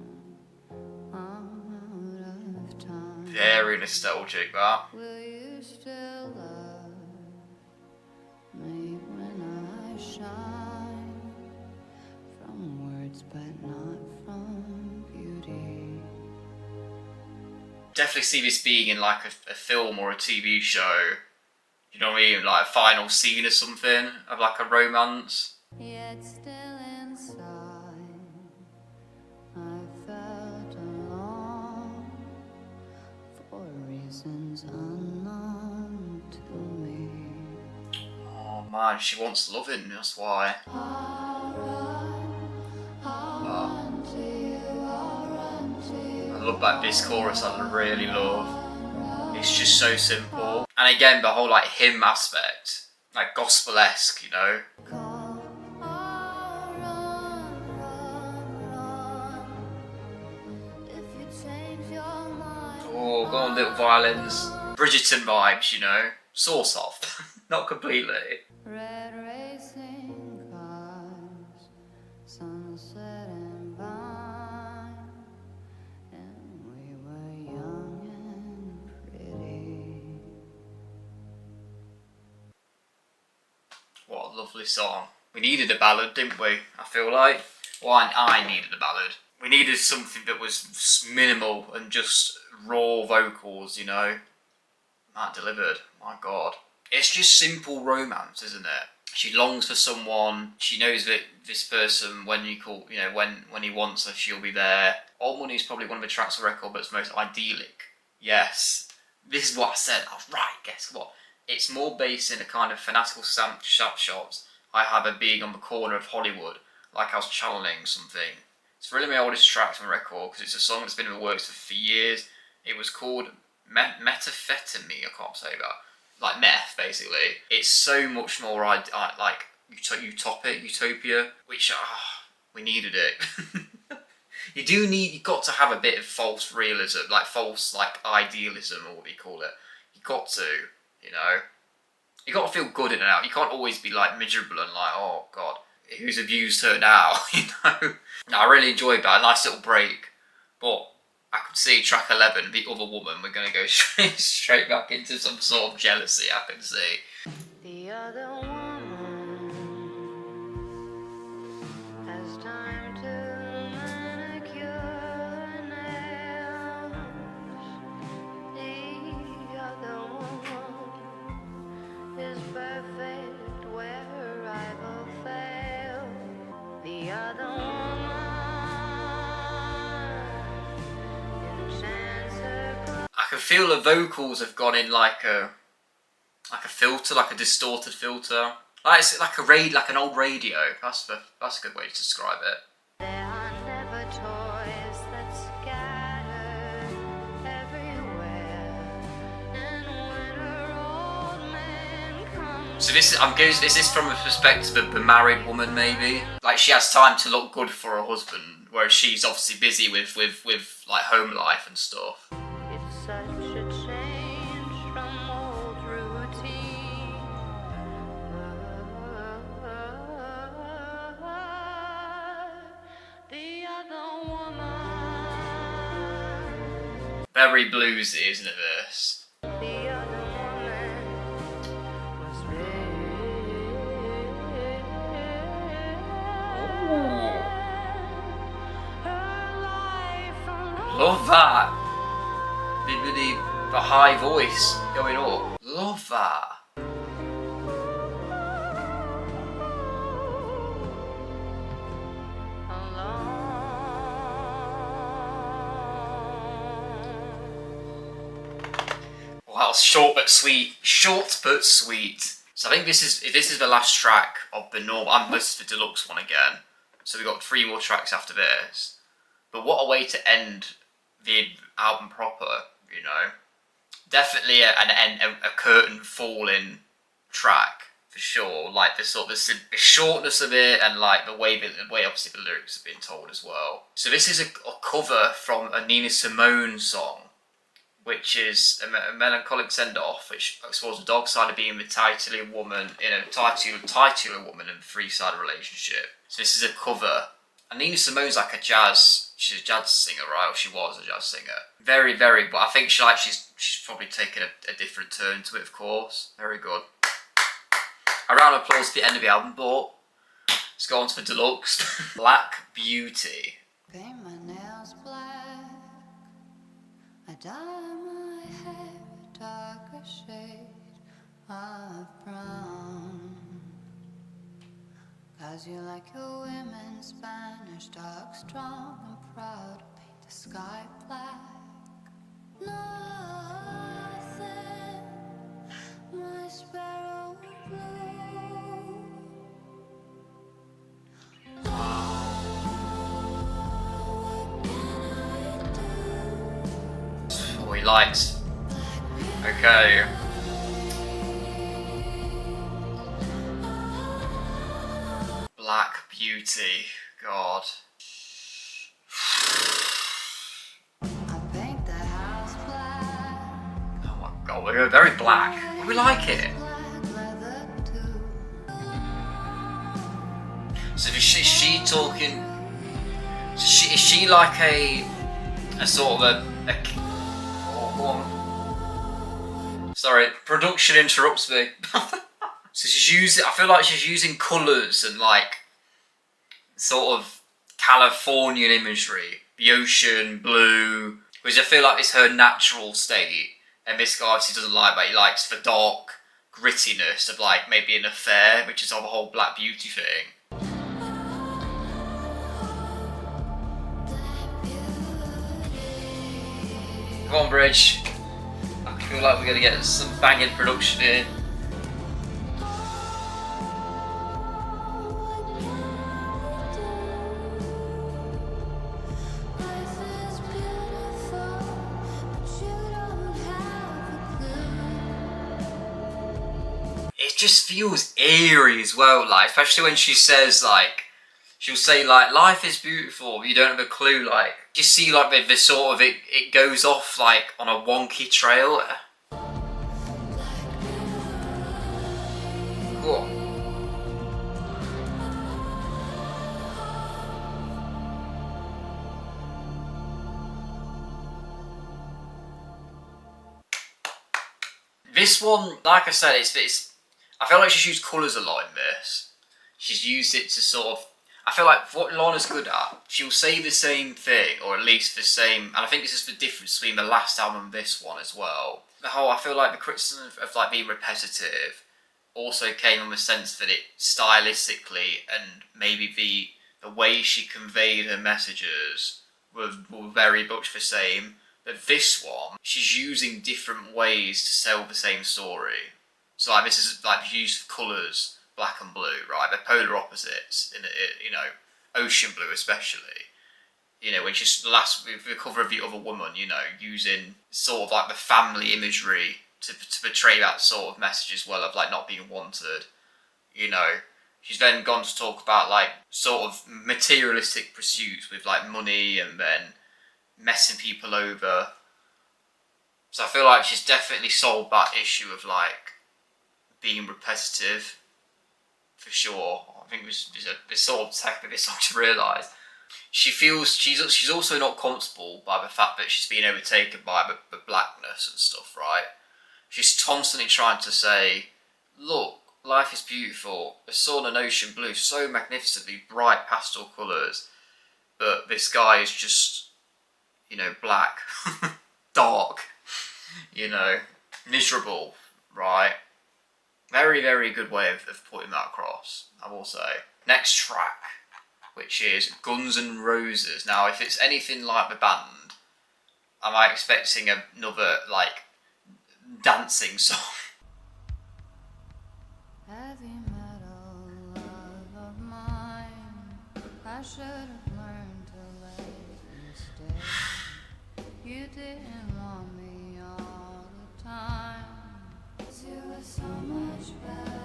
I'm out of time. Very nostalgic, that. Will you still love me when I shine? From words but not from beauty. Definitely see this being in like a film or a TV show. You know what I mean? Like a final scene or something of like a romance. Yet still inside, I felt alone for reasons unknown to me. Oh man, she wants loving, that's why. I love that this chorus, I really love. It's just so simple. And again, the whole like hymn aspect, like gospel-esque, you know. Oh, go on, little violins. Bridgerton vibes, you know. Sort of. Not completely. Red racing lovely song. We needed a ballad, didn't we? I feel like. Well, I needed a ballad. We needed something that was minimal and just raw vocals, you know. That delivered. My God. It's just simple romance, isn't it? She longs for someone. She knows that this person, when you call, you know, when he wants her, she'll be there. Old Money is probably one of the tracks on the record that's most idyllic. Yes. This is what I said. I was right. Guess what? It's more based in a kind of fanatical snapshots I have of being on the corner of Hollywood, like I was channeling something. It's really my oldest track on the record because it's a song that's been in the works for years. It was called Metaphetamine, I can't say that. Like meth, basically. It's so much more like utopic, utopia, which we needed it. You've got to have a bit of false realism, like false idealism, or what we call it. You got to, you know. You got to feel good in and out. You can't always be like miserable and like, oh God, who's abused her now, you know. No, I really enjoyed that. A nice little break, but I could see track 11, the other woman. We're gonna go straight back into some sort of jealousy. I can see. The other woman has time to manicure her nails. The other woman is perfect where her rival failed. The other woman enchants her. I can feel the vocals have gone in like a filter, like a distorted filter. Like it's like an old radio. That's a good way to describe it. There are never toys that scatter everywhere. And when her old man comes, So is this from a perspective of the married woman, maybe? Like she has time to look good for her husband, whereas she's obviously busy with like home life and stuff. it's such a change from old routine. The other woman, Very bluesy, isn't it, this? the other woman was her life alone. Love that. The high voice going up. Love that. Wow, short but sweet. Short but sweet. So I think this is the last track of the normal. I'm listening to the deluxe one again. So we've got 3 more tracks after this. But what a way to end the album proper, you know. Definitely a curtain falling track for sure. Like the shortness of it, and like the way obviously the lyrics have been told as well. So this is a cover from a Nina Simone song, which is a melancholic send-off, which explores the dark side of being the titular woman in a titular woman in a 3-sided relationship. So this is a cover. And Nina Simone's like she's a jazz singer, right? Or she was a jazz singer. Very, very, but I think she's probably taken a different turn to it, of course. Very good. A round of applause for the end of the album, but let's go on to the deluxe. Black Beauty. Paint my nails black, I dye my hair a darker shade of brown. 'Cause you like your women Spanish, dark, strong and proud. Paint the sky black. Nothing, my sparrow blue. Oh, he likes. Okay. Black Beauty. God. I paint the house black. Oh my God, we're going very black. We like it. Black leather too. So is she talking? Is she like a sort of oh, go on. Sorry, production interrupts me. So she's using, I feel like she's using colours and like sort of Californian imagery, the ocean, blue, which I feel like is her natural state. And this guy obviously doesn't like that. He likes the dark grittiness of like maybe an affair, which is all the whole Black Beauty thing. Come on, Bridge. I feel like we're gonna get some banging production in. It just feels eerie as well, like, especially when she says, like, she'll say, like, life is beautiful, but you don't have a clue, like, you see, like, the sort of, it goes off, like, on a wonky trail. Cool. This one, like I said, it's I feel like she's used colours a lot in this. She's used it to sort of, I feel like what Lana's good at, she'll say the same thing, or at least the same, and I think this is the difference between the last album and this one as well. The whole, I feel like the criticism of like being repetitive also came on the sense that it stylistically and maybe the way she conveyed her messages were very much the same. But this one, she's using different ways to sell the same story. So like this is like the use of colours, black and blue, right? They're polar opposites in you know, ocean blue especially. You know, when she's the cover of The Other Woman, you know, using sort of like the family imagery to portray that sort of message as well of like not being wanted. You know, she's then gone to talk about like sort of materialistic pursuits with like money and then messing people over. So I feel like she's definitely solved that issue of like being repetitive for sure. I think it's sort of tech of this song to realise. She feels she's also not comfortable by the fact that she's being overtaken by the blackness and stuff, right? She's constantly trying to say, look, life is beautiful, the sun and ocean blue, so magnificently bright pastel colours, but this guy is just, you know, black, dark, you know, miserable, right? Very, very good way of putting that across, I will say. Next track, which is Guns N' Roses. Now, if it's anything like the band, am I expecting another, like, dancing song? Heavy metal love of mine, I should have learned to let you stay. You didn't want me all the time, 'cause you were so much better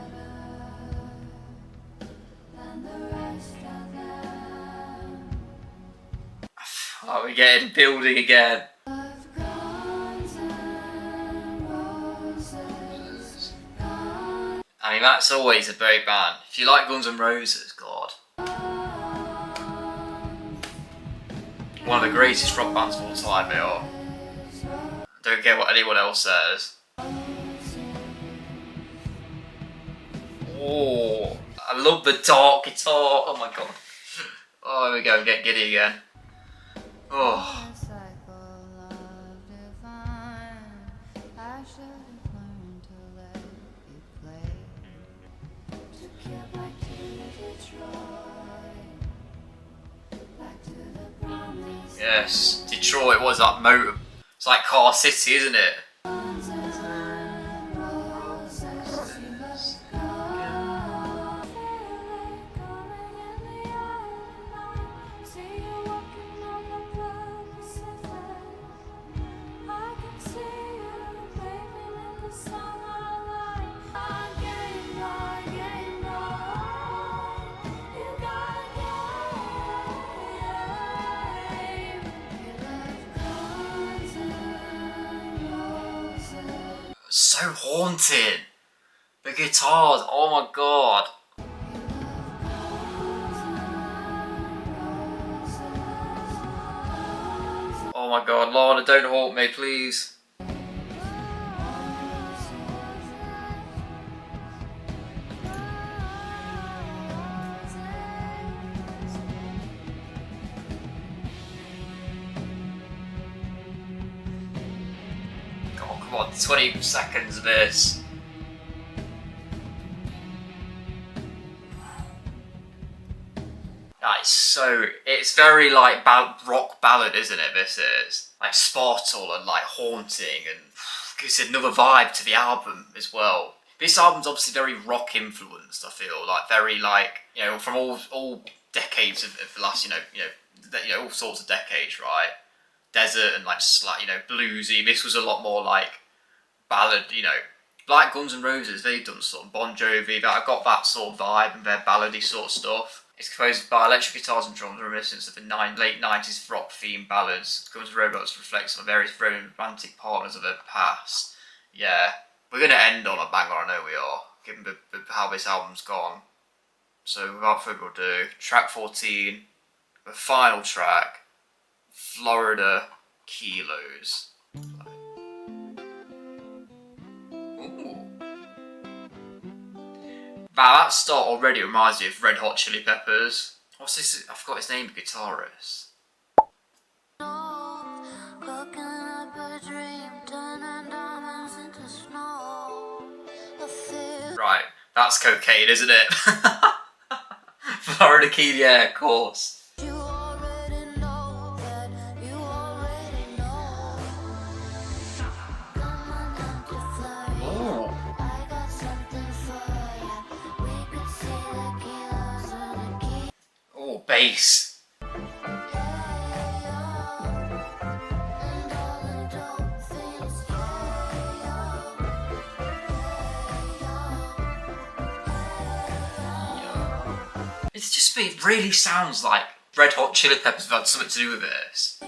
than the rest of them. Oh, we're getting building again. Of Guns N' Roses, I mean, that's always a great band. If you like Guns N' Roses, God. One of the greatest rock bands of all time, they are. Don't care what anyone else says. Oh, I love the dark guitar. Oh my god. Oh, here we go, get giddy again. Oh. Yes, Detroit was that motor. It's like Car City, isn't it? So haunting. The guitars, oh my god. Oh my god, Lana, don't haunt me, please. on, 20 seconds of this. It's very like rock ballad, isn't it? This is like sparkle and like haunting, and gives another vibe to the album as well. This album's obviously very rock influenced. I feel like very like, you know, from all decades of the last, all sorts of decades, right? Desert and like bluesy. This was a lot more like ballad, like Guns N' Roses. They've done some Bon Jovi. That I got that sort of vibe and their ballady sort of stuff. It's composed by electric guitars and drums, reminiscent of the late 90s rock themed ballads. Guns N' Roses reflects on various very romantic partners of their past. Yeah, we're going to end on a banger, I know we are, given how this album's gone. So without further ado, track 14, the final track, Florida Kilos. Wow, that start already reminds me of Red Hot Chili Peppers. What's this? I forgot his name, the guitarist. Right, that's cocaine, isn't it? Florida Key, yeah, of course. Oh, bass. It really sounds like Red Hot Chili Peppers have had something to do with this.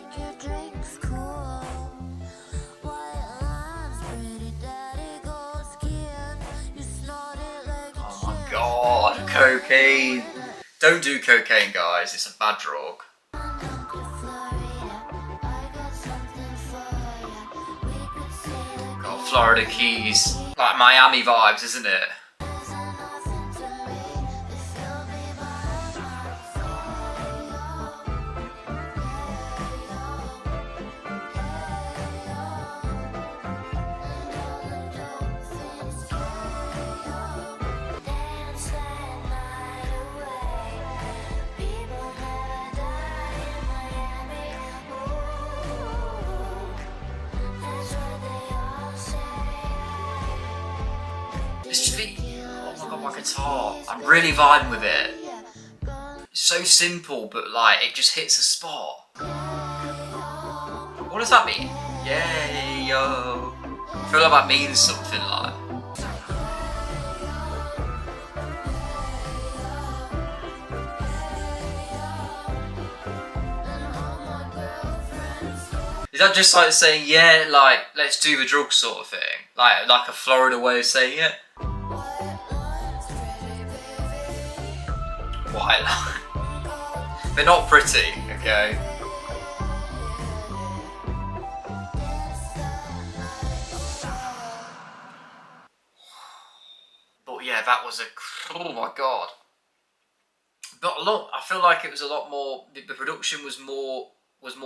Oh my god, cocaine. Don't do cocaine, guys, it's a bad drug. Got Florida Keys. Like Miami vibes, isn't it? Oh my god, my guitar. I'm really vibing with it. It's so simple, but like, it just hits a spot. What does that mean? Yay, yo. I feel like that means something like. Is that just like saying, yeah, like, let's do the drug sort of thing? Like a Florida way of saying it? White line. They're not pretty, okay? But yeah, that was oh my god. But I feel like it was a lot more, the production was more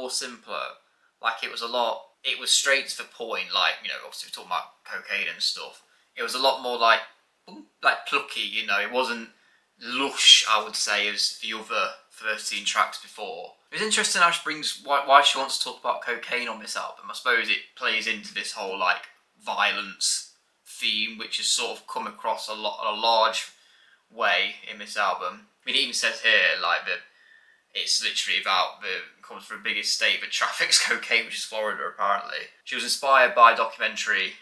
simpler. Like it was straight to the point, like, obviously we're talking about cocaine and stuff. It was a lot more like plucky, it wasn't lush, I would say, as the other 13 tracks before. It's interesting how she brings, why she wants to talk about cocaine on this album. I suppose it plays into this whole, like, violence theme, which has sort of come across a large way in this album. I mean, it even says here, like, that it's literally about comes from the biggest state that traffics cocaine, which is Florida, apparently. She was inspired by a documentary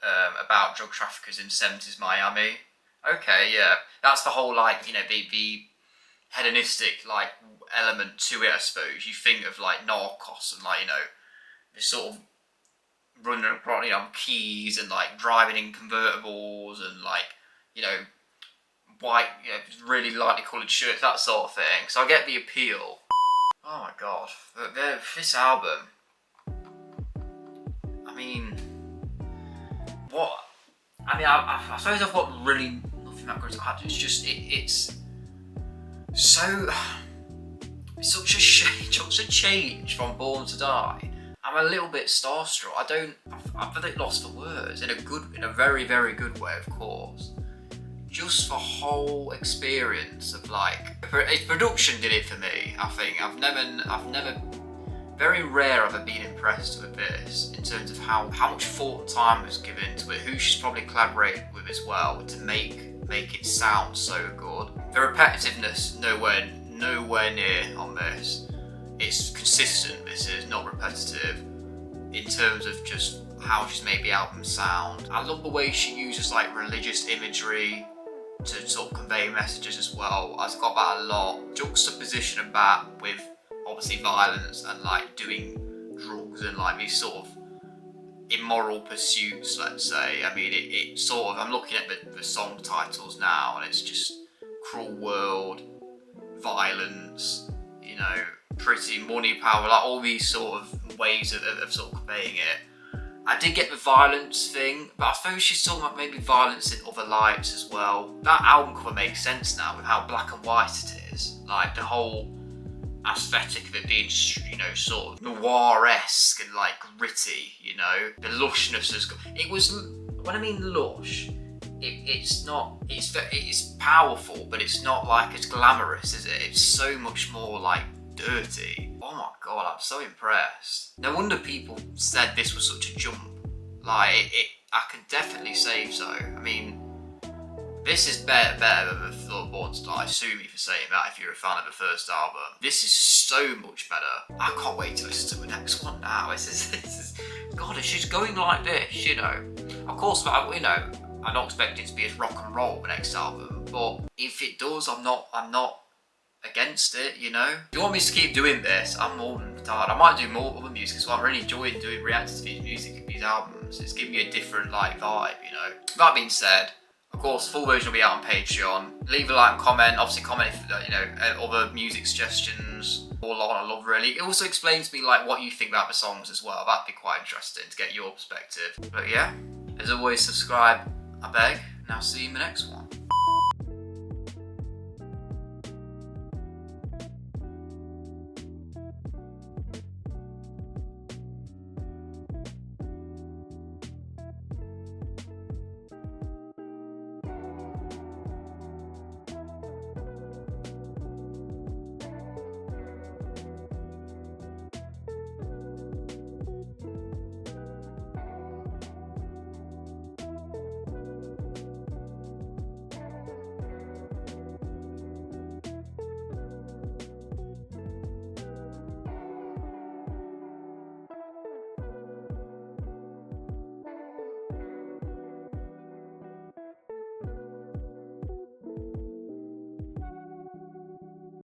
about drug traffickers in 70s Miami. Okay, yeah. That's the whole, like, the hedonistic, like, element to it, I suppose. You think of, like, Narcos and, like, this sort of running around, keys and, like, driving in convertibles and, like, white, really lightly coloured shirts, that sort of thing. So I get the appeal. Oh my god. This album, I mean, what? I mean, I suppose I've got really nothing that great to add. It's just, it's so, it's such a change from Born to Die. I I'm a little bit starstruck. I've a bit lost for words in a very, very good way, of course. Just the whole experience of like, production did it for me. I think I've never, very rare have I been impressed with this in terms of how much thought and time was given to it. Who she's probably collaborated with as well to make it sound so good. The repetitiveness nowhere near on this. It's consistent. This is not repetitive in terms of just how she's made the album sound. I love the way she uses like religious imagery to sort of convey messages as well. I've got that a lot. Juxtaposition of that with obviously violence and like doing drugs and like these sort of immoral pursuits, let's say. I mean, it sort of, I'm looking at the song titles now and it's just Cruel World, Violence, you know, Pretty, Money, Power, like all these sort of ways of sort of conveying it. I did get the violence thing, but I suppose she's talking about maybe violence in other lights as well. That album cover makes sense now with how black and white it is. Like the whole aesthetic of it being, you know, sort of noir-esque and like gritty, you know. The lushness has got, it was, when I mean lush, it's not, it's powerful, but it's not like as glamorous, is it? It's so much more like dirty. Oh my god, I'm so impressed. No wonder people said this was such a jump. Like, I can definitely say so. I mean, this is better than the Floorboards. I assume you for saying that if you're a fan of the first album. This is so much better. I can't wait to listen to the next one now. This is God, she's going like this, you know. Of course, you know, I'm not expecting it to be as rock and roll the next album, but if it does, I'm not against it, you know. If you want me to keep doing this, I'm more than tired. I might do more other music as well. I'm really enjoying doing reacting to these music of these albums. It's giving me a different like vibe, you know. That being said, of course, full version will be out on Patreon. Leave a like and comment. Obviously, comment if you know other music suggestions or Lana love really. It also explains to me like what you think about the songs as well. That'd be quite interesting to get your perspective. But yeah, as always, subscribe, I beg, and I'll see you in the next one.